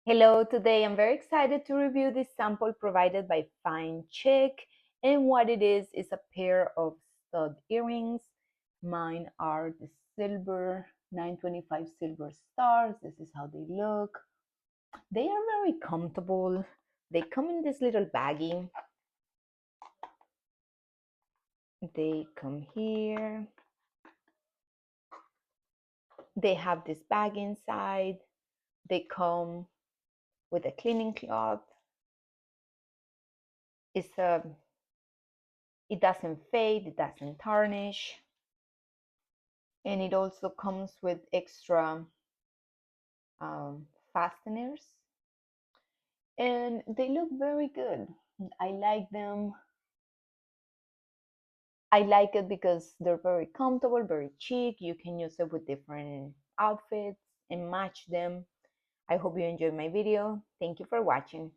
Hello, today I'm very excited to review this sample provided by FindChic, and what it is a pair of stud earrings. Mine are the silver 925 silver stars. This is how they look. They are very comfortable. They come in this little baggie. They come here. They have this bag inside. They come with a cleaning cloth. It doesn't fade, it doesn't tarnish. And it also comes with extra fasteners, and they look very good. I like them. I like it because they're very comfortable, very chic. You can use it with different outfits and match them. I hope you enjoyed my video. Thank you for watching.